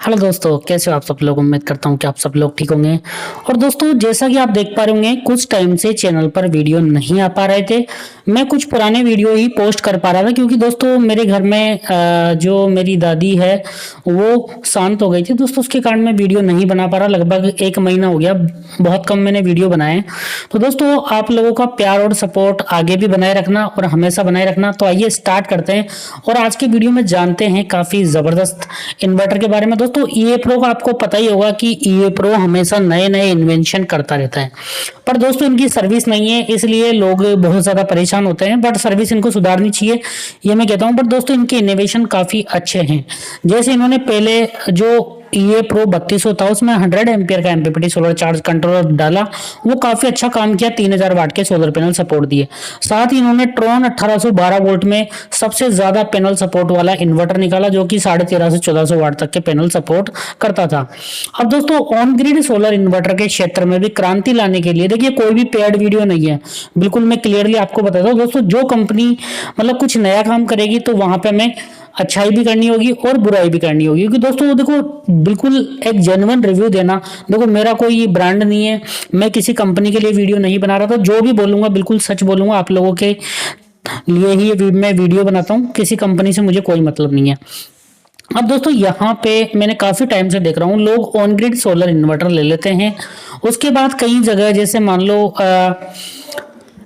Hello दोस्तों, कैसे हो आप सब लोग। उम्मीद करता हूँ कि आप सब लोग ठीक होंगे। और दोस्तों, जैसा कि आप देख पा रहे होंगे, कुछ टाइम से चैनल पर वीडियो नहीं आ पा रहे थे। मैं कुछ पुराने वीडियो ही पोस्ट कर पा रहा था क्योंकि दोस्तों मेरे घर में जो मेरी दादी है वो शांत हो गई थी दोस्तों, उसके कारण मैं वीडियो नहीं बना पा रहा। लगभग 1 महीना हो गया, बहुत कम मैंने वीडियो बनाए। तो दोस्तों, आप लोगों का प्यार और सपोर्ट आगे भी बनाए रखना और हमेशा बनाए रखना। तो आइए स्टार्ट करते हैं और आज के वीडियो में जानते हैं काफी जबरदस्त इन्वर्टर के बारे में। दोस्तों, ईए प्रो का आपको पता ही होगा कि ईए प्रो हमेशा नए नए इन्वेंशन करता रहता है, पर दोस्तों इनकी सर्विस नहीं है, इसलिए लोग बहुत ज्यादा परेशान होते हैं। बट सर्विस इनको सुधारनी चाहिए, ये मैं कहता हूं। बट दोस्तों, इनके इनोवेशन काफी अच्छे हैं। जैसे इन्होंने पहले जो ये प्रो 3200 था, उसमें 100 एम्पियर का एमपीपीटी सोलर चार्ज कंट्रोलर डाला, वो काफी अच्छा काम किया। 3000 वाट के सोलर पैनल सपोर्ट दिए। साथ ही इन्होंने ट्रॉन 1812 वोल्ट में सबसे ज्यादा पैनल सपोर्ट वाला इन्वर्टर निकाला, जो कि 1350 से 1400 वाट तक के पैनल सपोर्ट करता था। अब दोस्तों, ऑन ग्रिड सोलर इन्वर्टर के क्षेत्र में भी क्रांति लाने के लिए, देखिए कोई भी पेड वीडियो नहीं है, बिल्कुल मैं क्लियरली आपको बताता हूँ दोस्तों। जो कंपनी मतलब कुछ नया काम करेगी तो वहां पे हमें अच्छाई भी करनी होगी और बुराई भी करनी होगी, क्योंकि दोस्तों देखो, बिल्कुल एक जेन्युइन रिव्यू देना। देखो, मेरा कोई ब्रांड नहीं है, मैं किसी कंपनी के लिए वीडियो नहीं बना रहा था। जो भी बोलूंगा बिल्कुल सच बोलूंगा, आप लोगों के लिए ही मैं वीडियो बनाता हूँ। किसी कंपनी से मुझे कोई मतलब नहीं है। अब दोस्तों, यहाँ पे मैंने काफी टाइम से देख रहा हूँ, लोग ऑन ग्रिड सोलर इन्वर्टर ले लेते हैं। उसके बाद कई जगह, जैसे मान लो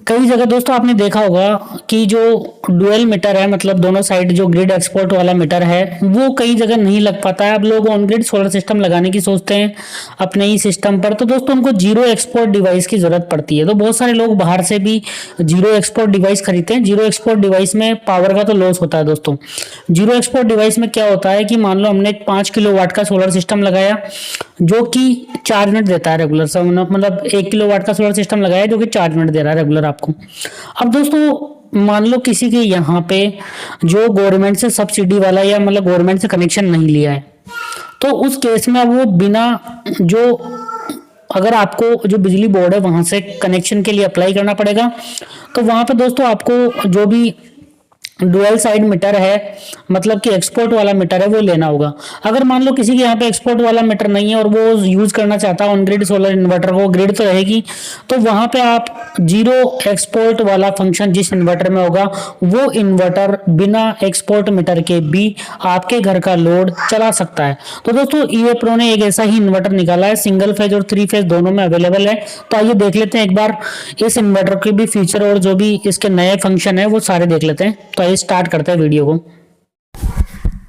कई जगह दोस्तों आपने देखा होगा कि जो डुअल मीटर है, मतलब दोनों साइड जो ग्रिड एक्सपोर्ट वाला मीटर है, वो कई जगह नहीं लग पाता है। अब लोग ऑन ग्रिड सोलर सिस्टम लगाने की सोचते हैं अपने ही सिस्टम पर, तो दोस्तों उनको जीरो एक्सपोर्ट डिवाइस की जरूरत पड़ती है। तो बहुत सारे लोग बाहर से भी जीरो एक्सपोर्ट डिवाइस खरीदते हैं। जीरो एक्सपोर्ट डिवाइस में पावर का तो लॉस होता है दोस्तों। जीरो एक्सपोर्ट डिवाइस में क्या होता है कि मान लो हमने 5 किलो वाट का सोलर सिस्टम लगाया, जो कि 4 यूनिट देता है रेगुलर। मतलब 1 किलो वाट का सोलर सिस्टम लगाया जो कि 4 यूनिट दे रहा है रेगुलर आपको। अब दोस्तों, मान लो किसी के यहाँ पे जो गवर्नमेंट से सब्सिडी वाला या मतलब गवर्नमेंट से कनेक्शन नहीं लिया है, तो उस केस में वो बिना जो, अगर आपको जो बिजली बोर्ड है वहां से कनेक्शन के लिए अप्लाई करना पड़ेगा, तो वहां पे दोस्तों आपको जो भी डुअल साइड मीटर है, मतलब कि एक्सपोर्ट वाला मीटर है, वो लेना होगा। अगर मान लो किसी के यहाँ पे एक्सपोर्ट वाला मीटर नहीं है और वो यूज करना चाहता है ऑन ग्रिड सोलर इन्वर्टर को, ग्रिड तो रहेगी, तो वहां पे आप जीरो एक्सपोर्ट वाला फंक्शन जिस इन्वर्टर में होगा, वो इन्वर्टर बिना एक्सपोर्ट मीटर के भी आपके घर का लोड चला सकता है। तो दोस्तों, ईए प्रो ने एक ऐसा ही इन्वर्टर निकाला है, सिंगल फेज और 3 फेज दोनों में अवेलेबल है। तो आइए देख लेते हैं एक बार इस इन्वर्टर के भी फीचर और जो भी इसके नए फंक्शन है वो सारे देख लेते हैं। तो स्टार्ट करते हैं वीडियो को।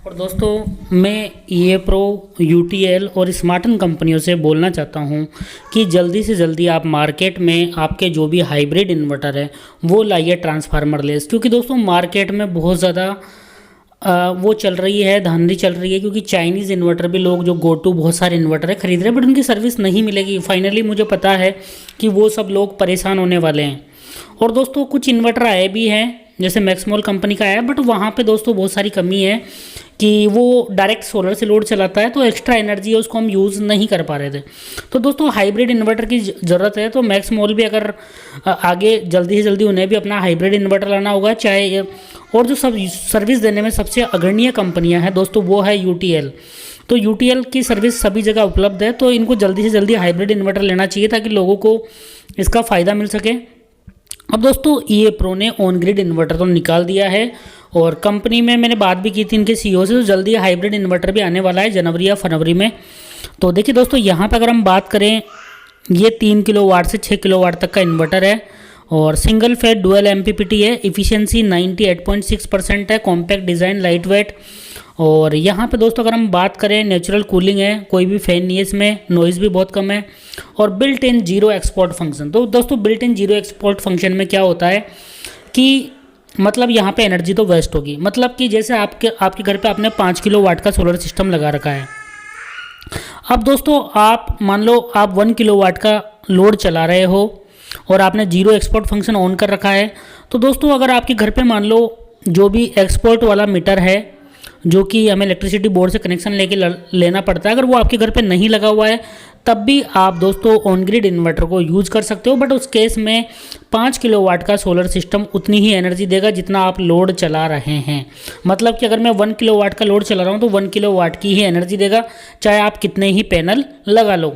और दोस्तों, मैं ईए प्रो, यूटीएल और स्मार्टन कंपनियों से बोलना चाहता हूं कि जल्दी से जल्दी आप मार्केट में आपके जो भी हाइब्रिड इन्वर्टर है वो लाइए ट्रांसफार्मर लेस। क्योंकि दोस्तों मार्केट में बहुत ज़्यादा वो चल रही है, धांधली चल रही है, क्योंकि चाइनीज़ इन्वर्टर भी लोग जो गो टू बहुत सारे इन्वर्टर है खरीद रहे हैं, बट उनकी सर्विस नहीं मिलेगी। फाइनली मुझे पता है कि वो सब लोग परेशान होने वाले हैं। और दोस्तों, कुछ इन्वर्टर आए भी हैं, जैसे मैक्समोल कंपनी का है, बट वहाँ पे दोस्तों बहुत सारी कमी है कि वो डायरेक्ट सोलर से लोड चलाता है, तो एक्स्ट्रा एनर्जी है उसको हम यूज़ नहीं कर पा रहे थे। तो दोस्तों, हाइब्रिड इन्वर्टर की ज़रूरत है। तो मैक्समोल भी अगर आगे जल्दी से जल्दी उन्हें भी अपना हाइब्रिड इन्वर्टर लाना होगा, चाहे। और जो सब सर्विस देने में सबसे अग्रणीय कंपनियाँ हैं दोस्तों, वो है यूटीएल। तो यूटीएल की सर्विस सभी जगह उपलब्ध है, तो इनको जल्दी से जल्दी हाइब्रिड इन्वर्टर लेना चाहिए ताकि लोगों को इसका फ़ायदा मिल सके। अब दोस्तों, ईए प्रो ने ऑन ग्रिड इन्वर्टर तो निकाल दिया है, और कंपनी में मैंने बात भी की थी इनके सीईओ से, तो जल्दी हाइब्रिड इन्वर्टर भी आने वाला है जनवरी या फरवरी में। तो देखिए दोस्तों, यहाँ पर अगर हम बात करें, ये 3 किलो वाट से 6 किलो वाट तक का इन्वर्टर है, और सिंगल फेज डुअल एमपीपीटी है, इफिशियंसी 98.6% है, कॉम्पैक्ट डिज़ाइन, लाइट वेट। और यहाँ पे दोस्तों अगर हम बात करें, नेचुरल कूलिंग है, कोई भी फैन नहीं है इसमें, नॉइज़ भी बहुत कम है, और built in zero export function. तो दोस्तों, built in zero export function में क्या होता है कि मतलब यहाँ पे एनर्जी तो वेस्ट होगी। मतलब कि जैसे आपके घर पे आपने 5 किलो वाट का सोलर सिस्टम लगा रखा है। अब दोस्तों, आप मान लो आप 1 किलो वाट का लोड चला रहे हो और आपने जीरो एक्सपोर्ट फंक्शन ऑन कर रखा है। तो दोस्तों, अगर आपके घर पे मान लो जो भी एक्सपोर्ट वाला मीटर है, जो कि हमें इलेक्ट्रिसिटी बोर्ड से कनेक्शन लेके लेना पड़ता है। अगर वो आपके घर पे नहीं लगा हुआ है तब भी आप दोस्तों ऑन ग्रिड इन्वर्टर को यूज़ कर सकते हो, बट उस केस में 5 किलोवाट का सोलर सिस्टम उतनी ही एनर्जी देगा जितना आप लोड चला रहे हैं। मतलब कि अगर मैं 1 किलोवाट का लोड चला रहा हूँ तो 1 किलोवाट की ही एनर्जी देगा, चाहे आप कितने ही पैनल लगा लो।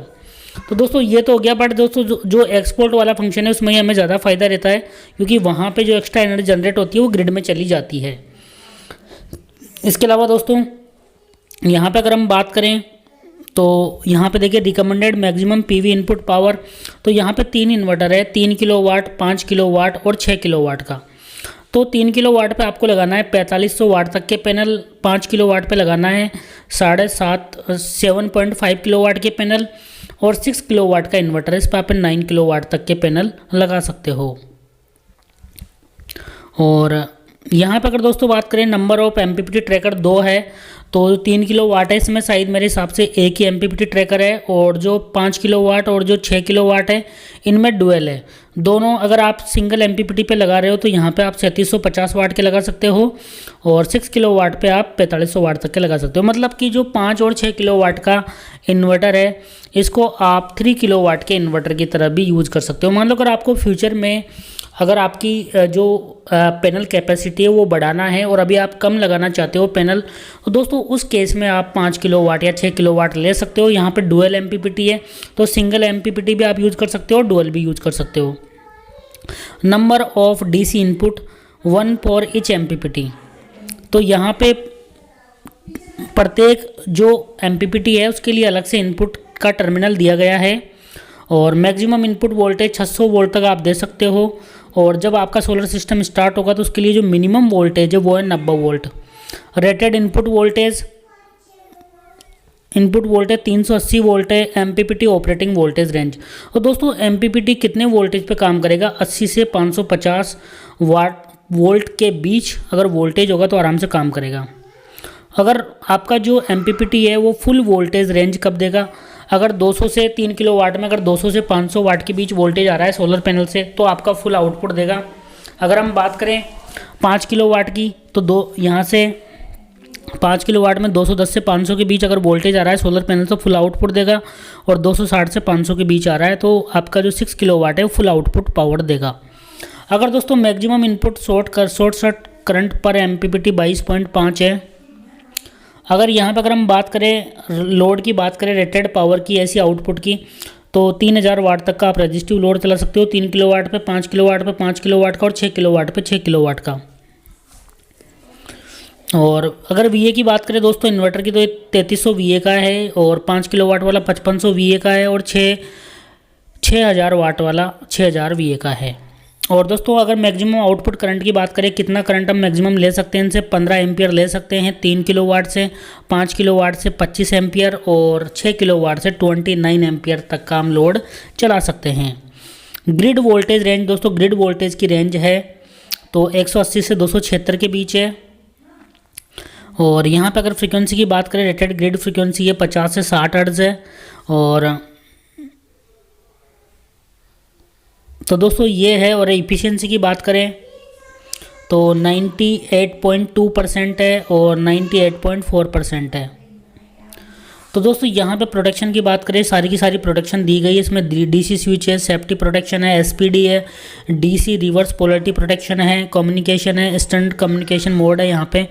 तो दोस्तों ये तो हो गया, बट दोस्तों जो एक्सपोर्ट वाला फंक्शन है उसमें हमें ज़्यादा फायदा रहता है, क्योंकि वहाँ पे जो एक्स्ट्रा एनर्जी जनरेट होती है वो ग्रिड में चली जाती है। इसके अलावा दोस्तों यहाँ पे अगर हम बात करें तो यहाँ पे देखिए recommended maximum PV input power, तो यहाँ पे 3 इन्वर्टर है, 3 किलोवाट, 5 किलोवाट और 6 किलोवाट का। तो 3 किलोवाट पे आपको लगाना है 4500 वाट तक के पैनल, 5 किलोवाट पे लगाना है 7.5 किलोवाट के पैनल, और 6 किलोवाट का इन्वर्टर है, इस पर आप 9 किलोवाट तक के पैनल लगा सकते हो। और यहाँ पर अगर दोस्तों बात करें नंबर ऑफ एमपीपीटी ट्रैकर 2 है, तो 3 किलोवाट है इसमें शायद मेरे हिसाब से एक ही एमपीपीटी ट्रैकर है, और जो 5 किलोवाट और जो 6 किलोवाट है इनमें डुअल है। दोनों अगर आप सिंगल एमपीपीटी पे लगा रहे हो तो यहाँ पे आप 3750 वाट के लगा सकते हो, और 6 किलोवाट पे आप 4500 वाट तक के लगा सकते हो। मतलब कि जो 5 और 6 किलोवाट का इन्वर्टर है इसको आप 3 किलोवाट के इन्वर्टर की तरह भी यूज़ कर सकते हो। मान लो अगर आपको फ्यूचर में अगर आपकी जो पैनल कैपेसिटी है वो बढ़ाना है और अभी आप कम लगाना चाहते हो पैनल, तो दोस्तों उस केस में आप 5 किलोवाट या 6 किलोवाट ले सकते हो। यहाँ पे डुअल एमपीपीटी है तो सिंगल एमपीपीटी भी आप यूज़ कर सकते हो, डुअल भी यूज़ कर सकते हो। Number of DC input 1 for each MPPT, तो यहाँ पे प्रत्येक जो एमपीपीटी है उसके लिए अलग से इनपुट का टर्मिनल दिया गया है, और मैक्सिमम इनपुट वोल्टेज 600 वोल्ट तक आप दे सकते हो। और जब आपका सोलर सिस्टम स्टार्ट होगा तो उसके लिए जो मिनिमम वोल्टेज है वो है 90 volt. Rated input voltage 380 volt है। एमपीपीटी ऑपरेटिंग वोल्टेज रेंज, और दोस्तों एमपीपीटी कितने वोल्टेज पे काम करेगा, 80 से 550 वोल्ट के बीच अगर वोल्टेज होगा तो आराम से काम करेगा। अगर आपका जो एमपीपीटी है वो फुल वोल्टेज रेंज कब देगा, अगर 200 से 3 किलोवाट में अगर 200 से 500 वाट के बीच वोल्टेज आ रहा है सोलर पैनल से तो आपका फुल आउटपुट देगा। अगर हम बात करें 5 किलोवाट की तो यहाँ से 5 किलोवाट में 210 से 500 के बीच अगर वोल्टेज आ रहा है सोलर पैनल तो फुल आउटपुट देगा, और 260 से 500 के बीच आ रहा है तो आपका जो 6 किलोवाट है वो फुल आउटपुट पावर देगा। अगर दोस्तों maximum input short circuit current पर एमपीपीटी 22.5 है। अगर यहाँ पर अगर हम बात करें लोड की बात करें रेटेड पावर की ऐसी आउटपुट की, तो 3000 वाट तक का आप रजिस्टिव लोड चला सकते हो, 3 किलोवाट पे 5 किलोवाट पे 5 किलोवाट का, और 6 किलोवाट पे 6 किलोवाट का। और अगर वीए की बात करें दोस्तों इन्वर्टर की तो 3300 वीए का है, और 5 किलोवाट वाला 5500 वीए का है, और 6000 वाट वाला 6000 वीए का है। और दोस्तों अगर मैक्सिमम आउटपुट करंट की बात करें कितना करंट हम मैक्सिमम ले सकते हैं, इनसे 15 एम्पियर ले सकते हैं 3 किलोवाट से, 5 किलोवाट से 25 एम्पियर, और 6 किलोवाट से 29 एम्पियर तक का हम लोड चला सकते हैं। ग्रिड वोल्टेज रेंज दोस्तों, ग्रिड वोल्टेज की रेंज है तो 180 से 276 के बीच है। और यहाँ पर अगर फ्रीक्वेंसी की बात करें रेटेड ग्रिड फ्रीक्वेंसी है 50 से 60 हर्ट्ज है। और तो दोस्तों ये है, और इफ़िशियंसी की बात करें तो 98.2% है और 98.4% है। तो दोस्तों यहाँ पे प्रोटेक्शन की बात करें सारी की सारी प्रोटेक्शन दी गई है। इसमें डीसी स्विच है, सेफ्टी प्रोटेक्शन है, एसपीडी है, डीसी रिवर्स पोलरिटी प्रोटेक्शन है, कम्युनिकेशन है, स्टैंडर्ड कम्युनिकेशन मोड है, यहाँ पे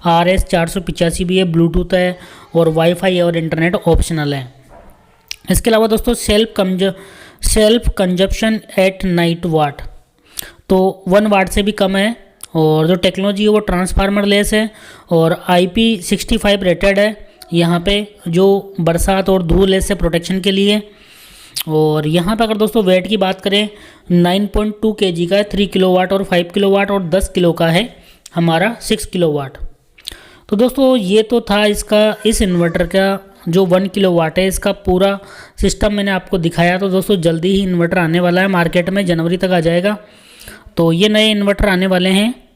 RS 485 भी है, ब्लूटूथ है, और वाईफाई और इंटरनेट ऑप्शनल है। इसके अलावा दोस्तों सेल्फ कंजप्शन एट नाइट वाट, तो 1 वाट से भी कम है, और जो टेक्नोलॉजी है वो ट्रांसफार्मर लेस है, और IP65 रेटेड है यहाँ पे जो बरसात और धूल से प्रोटेक्शन के लिए। और यहाँ पे अगर दोस्तों वेट की बात करें 9.2 kg का है, 3 किलोवाट और 5 किलोवाट, और 10 किलो का है हमारा 6 किलोवाट। तो दोस्तों ये तो था इस इन्वर्टर का जो 1 किलोवाट है इसका पूरा सिस्टम मैंने आपको दिखाया। तो दोस्तों जल्दी ही इन्वर्टर आने वाला है मार्केट में, जनवरी तक आ जाएगा। तो ये नए इन्वर्टर आने वाले हैं